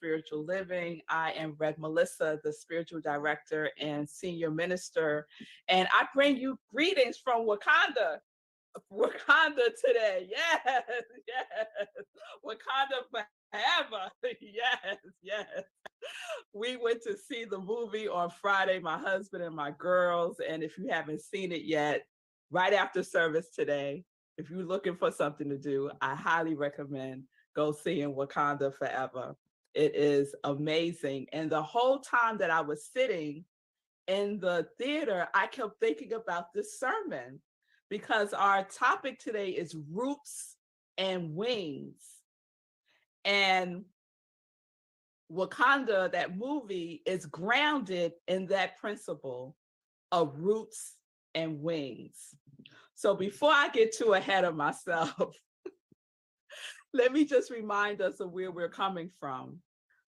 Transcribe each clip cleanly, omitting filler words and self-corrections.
Spiritual Living. I am Rev Melissa, the Spiritual Director and Senior Minister, and I bring you greetings from Wakanda. Wakanda today. Yes, yes. Wakanda forever. Yes, yes. We went to see the movie on Friday, my husband and my girls. And if you haven't seen it yet, right after service today, if you're looking for something to do, I highly recommend go seeing Wakanda Forever. It is amazing. And the whole time that I was sitting in the theater, I kept thinking about this sermon because our topic today is roots and wings. And Wakanda, that movie, is grounded in that principle of roots and wings. So before I get too ahead of myself, let me just remind us of where we're coming from.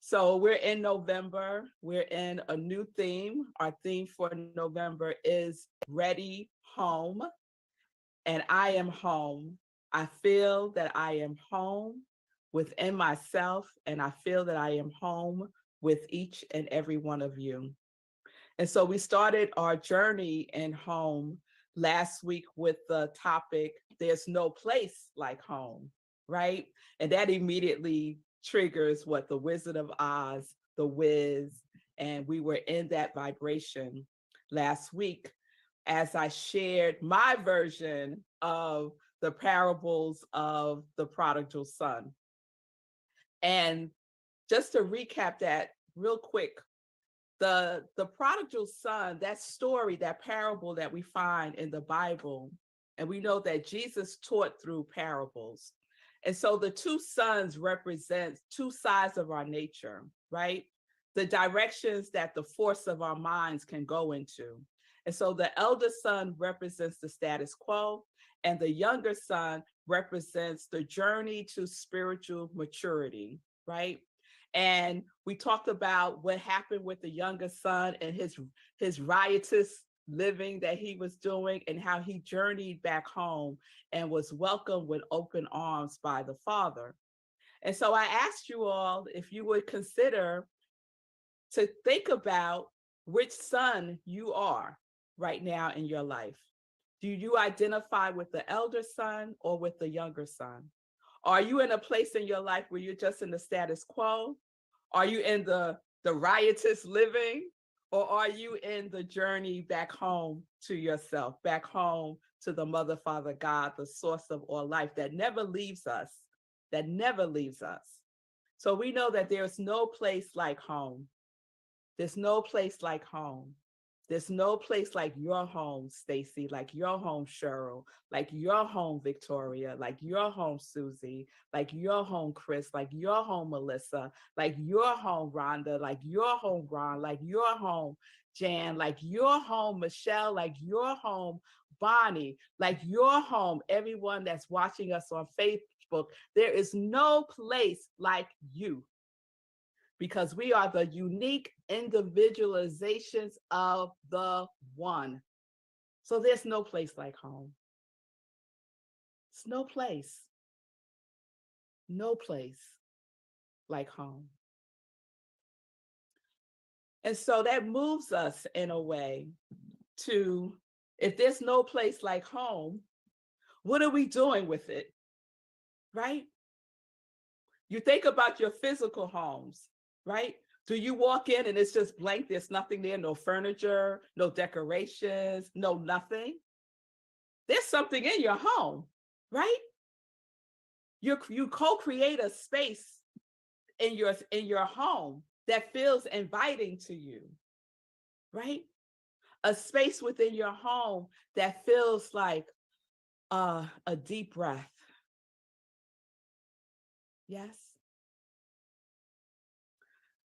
So we're in November. We're in a new theme. Our theme for November is Ready Home. And I am home. I feel that I am home within myself, and I feel that I am home with each and every one of you. And so we started our journey in home last week with the topic, there's no place like home, right? And that immediately triggers what the Wizard of Oz, the Wiz, and we were in that vibration last week as I shared my version of the parables of the prodigal son. And just to recap that real quick, the prodigal son, that story, that parable that we find in the Bible, and we know that Jesus taught through parables. And so the two sons represent two sides of our nature, right? The directions that the force of our minds can go into. And so the elder son represents the status quo, and the younger son represents the journey to spiritual maturity, right? And we talked about what happened with the younger son and his riotous living that he was doing and how he journeyed back home and was welcomed with open arms by the father. And so I asked you all if you would consider to think about which son you are right now in your life. Do you identify with the elder son or with the younger son? Are you in a place in your life where you're just in the status quo? Are you in the riotous living? Or are you in the journey back home to yourself, back home to the Mother, Father, God, the source of all life that never leaves us, that never leaves us? So we know that there's no place like home. There's no place like home. There's no place like your home, Stacy, like your home, Cheryl, like your home, Victoria, like your home, Susie, like your home, Chris, like your home, Melissa, like your home, Rhonda, like your home, Ron, like your home, Jan, like your home, Michelle, like your home, Bonnie, like your home, everyone that's watching us on Facebook. There is no place like you, because we are the unique individualizations of the one. So there's no place like home. It's no place like home. And so that moves us in a way to, if there's no place like home, what are we doing with it, right? You think about your physical homes, right? Do you walk in and it's just blank? There's nothing there, no furniture, no decorations, no nothing. There's something in your home, right? You co-create a space in your home that feels inviting to you, right? A space within your home that feels like a deep breath. Yes.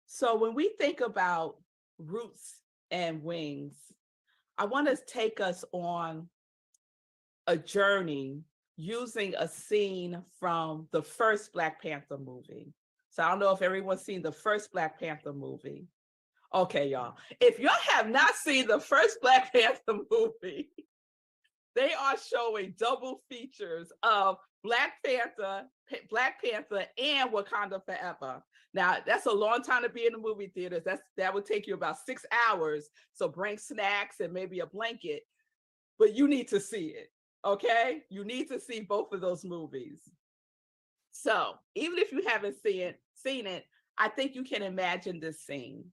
So when we think about roots and wings, I want to take us on a journey using a scene from the first Black Panther movie. So I don't know if everyone's seen the first Black Panther movie. Okay, y'all. If y'all have not seen the first Black Panther movie, they are showing double features of Black Panther, and Wakanda Forever. Now, that's a long time to be in the movie theaters. That would take you about 6 hours. So bring snacks and maybe a blanket, but you need to see it, okay? You need to see both of those movies. So even if you haven't seen it, I think you can imagine this scene.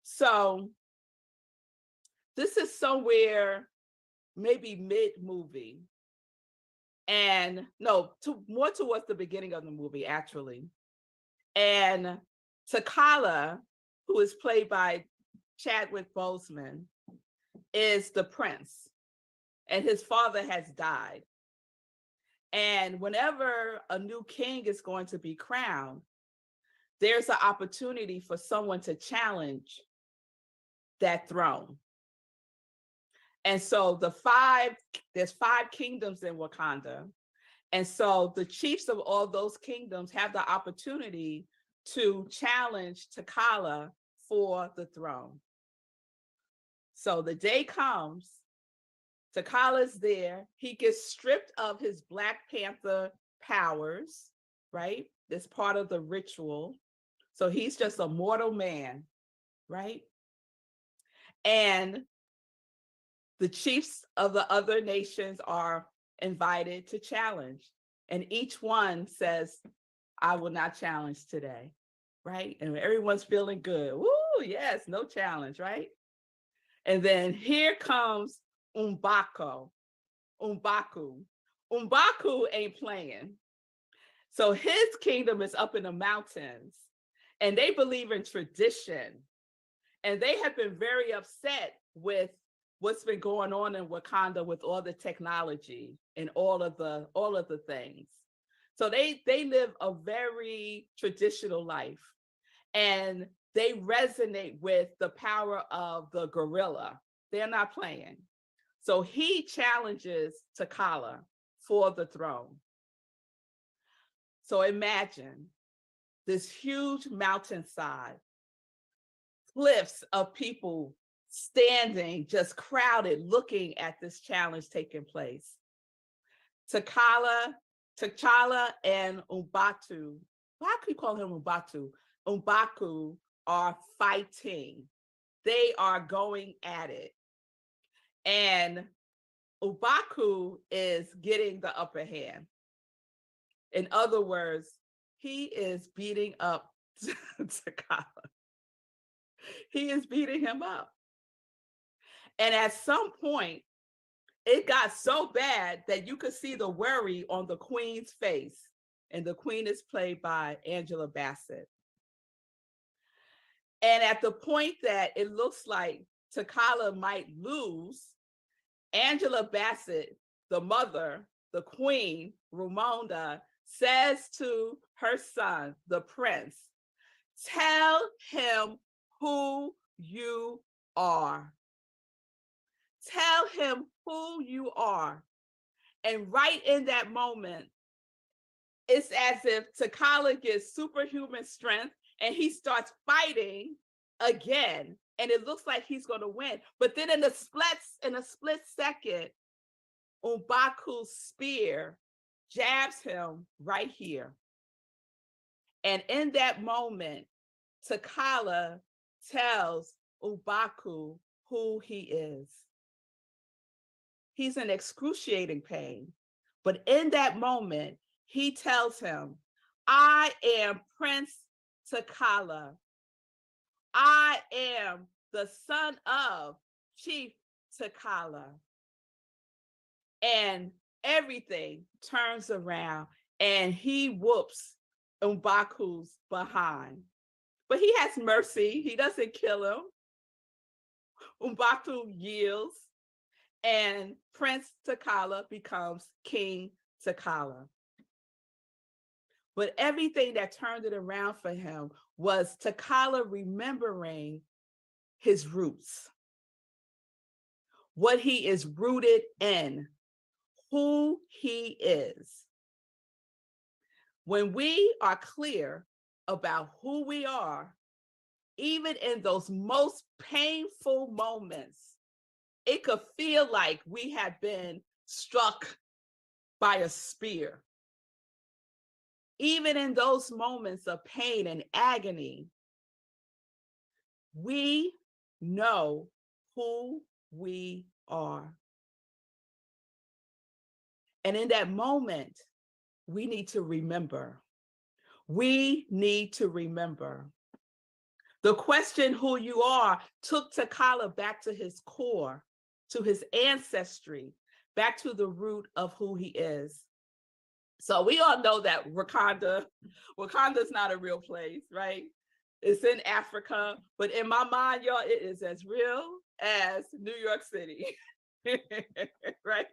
So this is somewhere maybe mid-movie. And no, more towards the beginning of the movie, actually. And T'Challa, who is played by Chadwick Boseman, is the prince, and his father has died. And whenever a new king is going to be crowned, there's an opportunity for someone to challenge that throne. And so there's 5 kingdoms in Wakanda. And so the chiefs of all those kingdoms have the opportunity to challenge T'Challa for the throne. So the day comes, T'Challa's there. He gets stripped of his Black Panther powers, right? That's part of the ritual. So he's just a mortal man, right? And the chiefs of the other nations are invited to challenge. And each one says, I will not challenge today, right? And everyone's feeling good. Woo, yes, no challenge, right? And then here comes M'Baku. M'Baku ain't playing. So his kingdom is up in the mountains, and they believe in tradition. And they have been very upset with what's been going on in Wakanda with all the technology and all of the things. So they live a very traditional life, and they resonate with the power of the gorilla. They're not playing. So he challenges T'Challa for the throne. So imagine this huge mountainside, cliffs of people standing, just crowded, looking at this challenge taking place. T'Challa and M'Baku, why could you call him M'Baku? M'Baku are fighting. They are going at it. And M'Baku is getting the upper hand. In other words, he is beating up T'Challa. He is beating him up. And at some point, it got so bad that you could see the worry on the queen's face. And the queen is played by Angela Bassett. And at the point that it looks like T'Challa might lose, Angela Bassett, the mother, the queen, Ramonda, says to her son, the prince, tell him who you are. Tell him who you are. And right in that moment, it's as if T'Challa gets superhuman strength and he starts fighting again. And it looks like he's going to win. But then in a split second, M'Baku's spear jabs him right here. And in that moment, T'Challa tells M'Baku who he is. He's in excruciating pain. But in that moment, he tells him, I am Prince T'Challa. I am the son of Chief T'Challa. And everything turns around and he whoops M'Baku's behind. But he has mercy. He doesn't kill him. M'Baku yields, and Prince T'Challa becomes King T'Challa. But everything that turned it around for him was T'Challa remembering his roots, what he is rooted in, who he is. When we are clear about who we are, even in those most painful moments, it could feel like we had been struck by a spear. Even in those moments of pain and agony, we know who we are. And in that moment, we need to remember. We need to remember. The question, who you are, took T'Challa back to his core, to his ancestry, back to the root of who he is. So we all know that Wakanda's not a real place, right? It's in Africa, but in my mind, y'all, it is as real as New York City, right?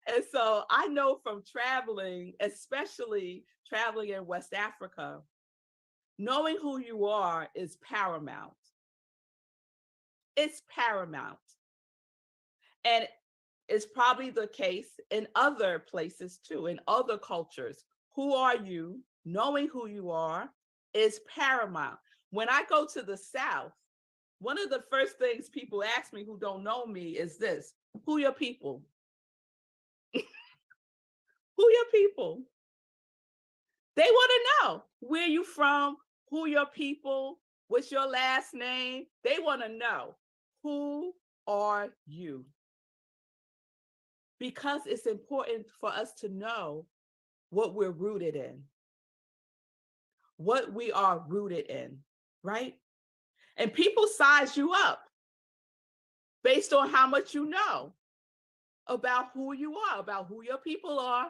And so I know from traveling, especially traveling in West Africa, knowing who you are is paramount. It's paramount. And it's probably the case in other places too, in other cultures. Who are you? Knowing who you are is paramount. When I go to the South, one of the first things people ask me who don't know me is this: who your people? Who your people? They want to know where you from, who your people, what's your last name. They want to know, who are you? Because it's important for us to know what we're rooted in, what we are rooted in, right? And people size you up based on how much you know about who you are, about who your people are.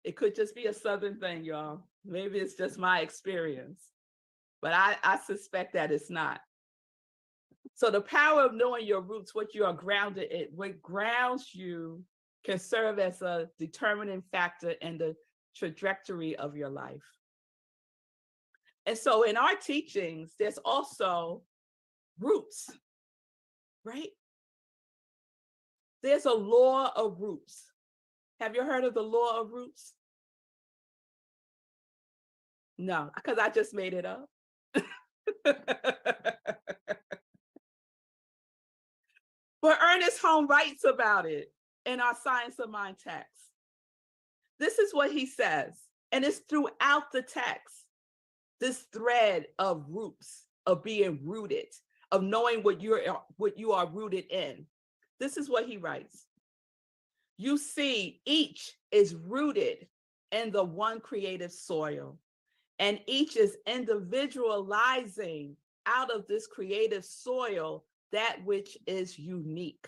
It could just be a Southern thing, y'all. Maybe it's just my experience, but I suspect that it's not. So the power of knowing your roots, what you are grounded in, what grounds you, can serve as a determining factor in the trajectory of your life. And so in our teachings, there's also roots, right? There's a law of roots. Have you heard of the law of roots? No, because I just made it up. But Ernest Holmes writes about it in our Science of Mind text. This is what he says, and it's throughout the text, this thread of roots, of being rooted, of knowing what you are rooted in. This is what he writes. You see, each is rooted in the one creative soil, and each is individualizing out of this creative soil that which is unique.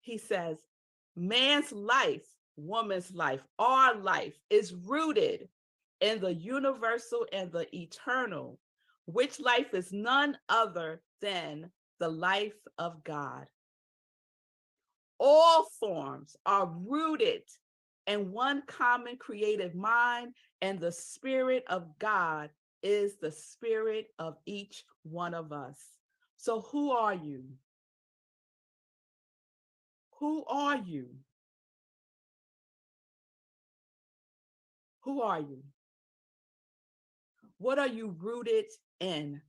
He says, man's life, woman's life, our life is rooted in the universal and the eternal, which life is none other than the life of God. All forms are rooted in one common creative mind, and the Spirit of God is the spirit of each one of us. So who are you? Who are you? Who are you? What are you rooted in?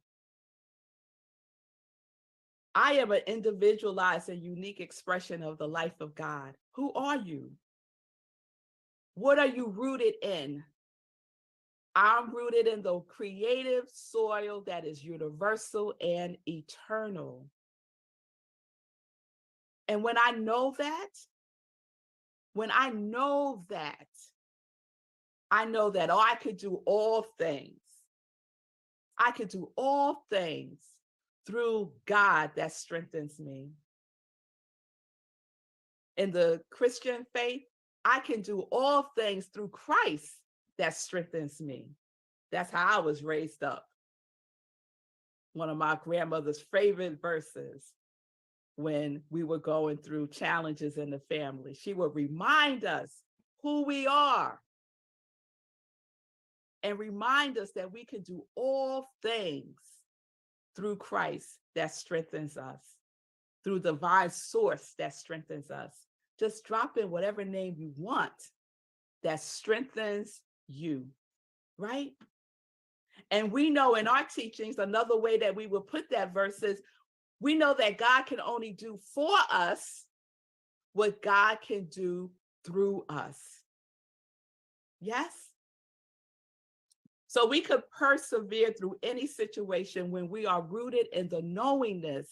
I am an individualized and unique expression of the life of God. Who are you? What are you rooted in? I'm rooted in the creative soil that is universal and eternal. And when I know that, I know that I could do all things. I could do all things through God that strengthens me. In the Christian faith, I can do all things through Christ that strengthens me. That's how I was raised up. One of my grandmother's favorite verses when we were going through challenges in the family. She would remind us who we are and remind us that we can do all things through Christ that strengthens us, through the divine source that strengthens us. Just drop in whatever name you want that strengthens you, right? And we know in our teachings, another way that we will put that verse is, We know that God can only do for us what God can do through us. Yes? So we could persevere through any situation when we are rooted in the knowingness,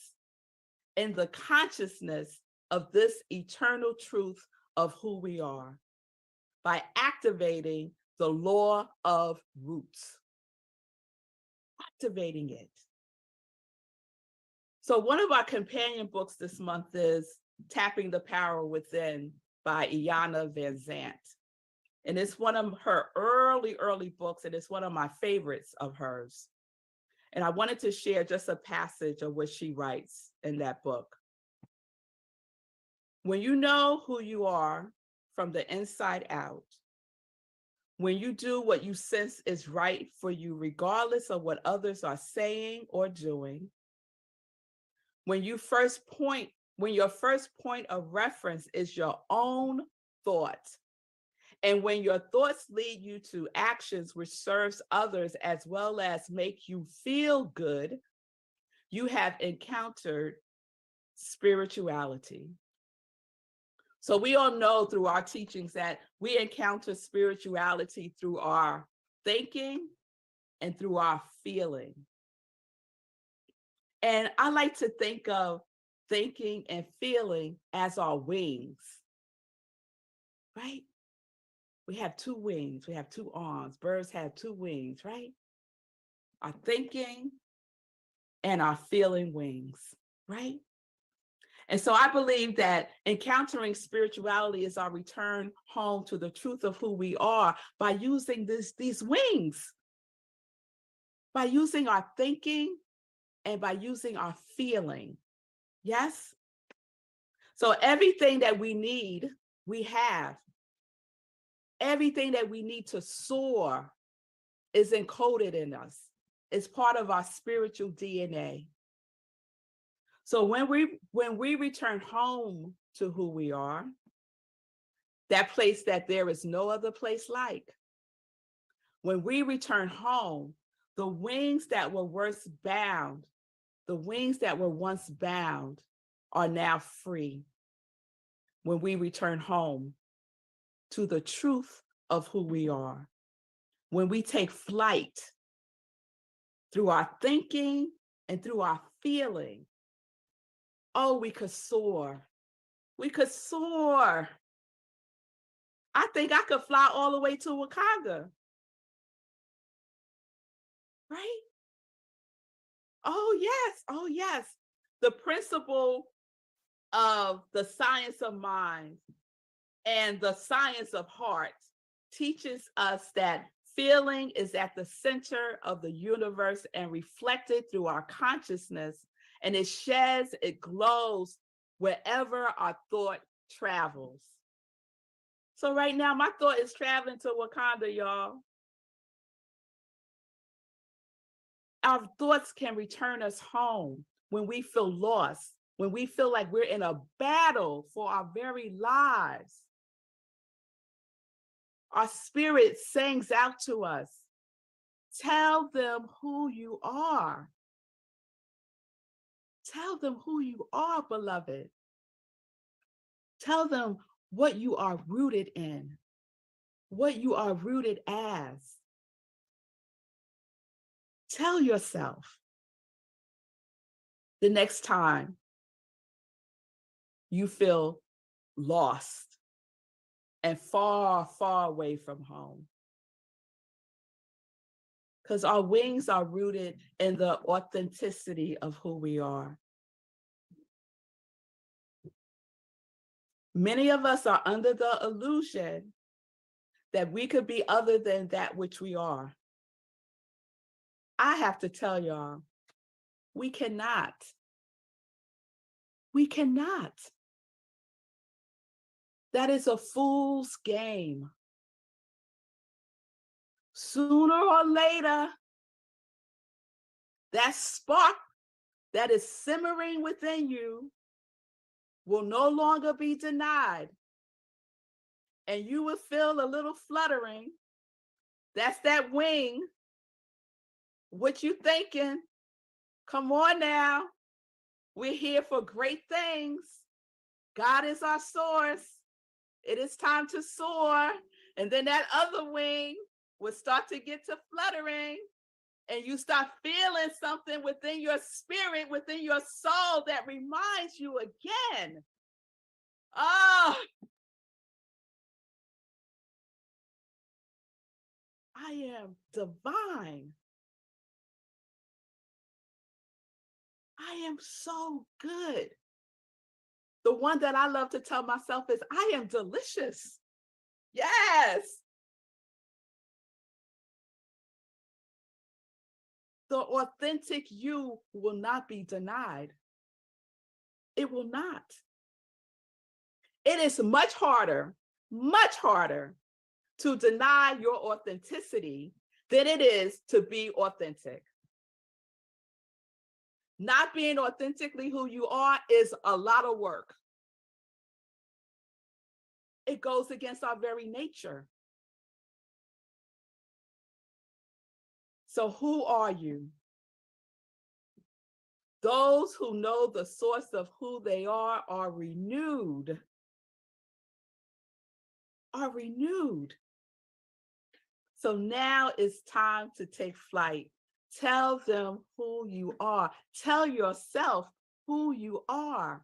in the consciousness of this eternal truth of who we are, by activating the law of roots. Activating it. So one of our companion books this month is Tapping the Power Within by Iyanla Vanzant. And it's one of her early books, and it's one of my favorites of hers. And I wanted to share just a passage of what she writes in that book. When you know who you are from the inside out, when you do what you sense is right for you, regardless of what others are saying or doing, when your first point of reference is your own thought, and when your thoughts lead you to actions which serves others as well as make you feel good, you have encountered spirituality. So we all know through our teachings that we encounter spirituality through our thinking and through our feeling. And I like to think of thinking and feeling as our wings, right? We have two wings, we have two arms. Birds have two wings, right? Our thinking and our feeling wings, right? And so I believe that encountering spirituality is our return home to the truth of who we are by using these wings, by using our thinking and by using our feeling. Yes? So everything that we need, we have. Everything that we need to soar is encoded in us. It's part of our spiritual DNA. So when we return home to who we are, that place that there is no other place like, when we return home, the wings that were once bound, the wings that were once bound are now free. When we return home to the truth of who we are, when we take flight through our thinking and through our feeling, oh, we could soar. We could soar. I think I could fly all the way to Wakanda. Right? Oh, yes. Oh, yes. The principle of the science of mind and the science of heart teaches us that feeling is at the center of the universe and reflected through our consciousness, and it sheds, it glows wherever our thought travels. So right now, my thought is traveling to Wakanda, y'all. Our thoughts can return us home when we feel lost, when we feel like we're in a battle for our very lives. Our spirit sings out to us, tell them who you are. Tell them who you are, beloved. Tell them what you are rooted in, what you are rooted as. Tell yourself the next time you feel lost and far, far away from home. Because our wings are rooted in the authenticity of who we are. Many of us are under the illusion that we could be other than that which we are. I have to tell y'all, we cannot. We cannot. That is a fool's game. Sooner or later, that spark that is simmering within you will no longer be denied. And you will feel a little fluttering. That's that wing. What you thinking? Come on now. We're here for great things. God is our source. It is time to soar. And then that other wing will start to get to fluttering. And you start feeling something within your spirit, within your soul that reminds you again. Oh, I am divine. I am so good. The one that I love to tell myself is, I am delicious. Yes. The authentic you will not be denied. It will not. It is much harder to deny your authenticity than it is to be authentic. Not being authentically who you are is a lot of work. It goes against our very nature. So who are you? Those who know the source of who they are renewed. Are renewed. So now it's time to take flight. Tell them who you are. Tell yourself who you are.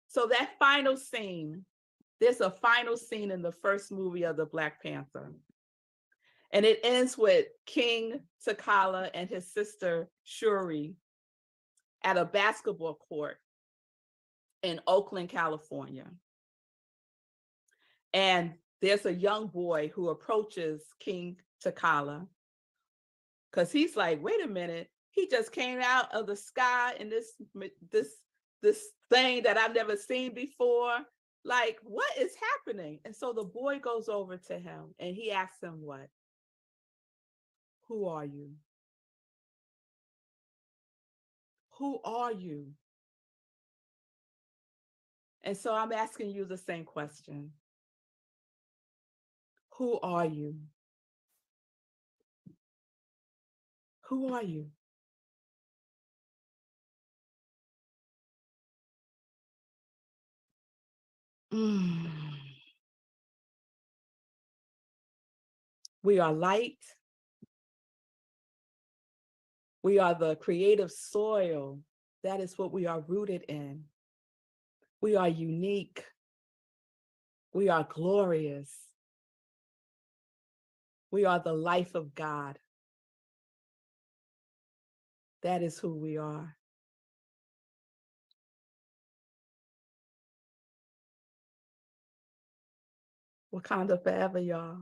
So that final scene, there's a final scene in the first movie of the Black Panther. And it ends with King T'Challa and his sister Shuri at a basketball court in Oakland, California. And there's a young boy who approaches King T'Challa because he's like, wait a minute, he just came out of the sky in this thing that I've never seen before. Like, what is happening? And so the boy goes over to him and he asks him what? Who are you? Who are you? And so I'm asking you the same question. Who are you? Who are you? We are light. We are the creative soil. That is what we are rooted in. We are unique. We are glorious. We are the life of God. That is who we are. Wakanda forever, y'all.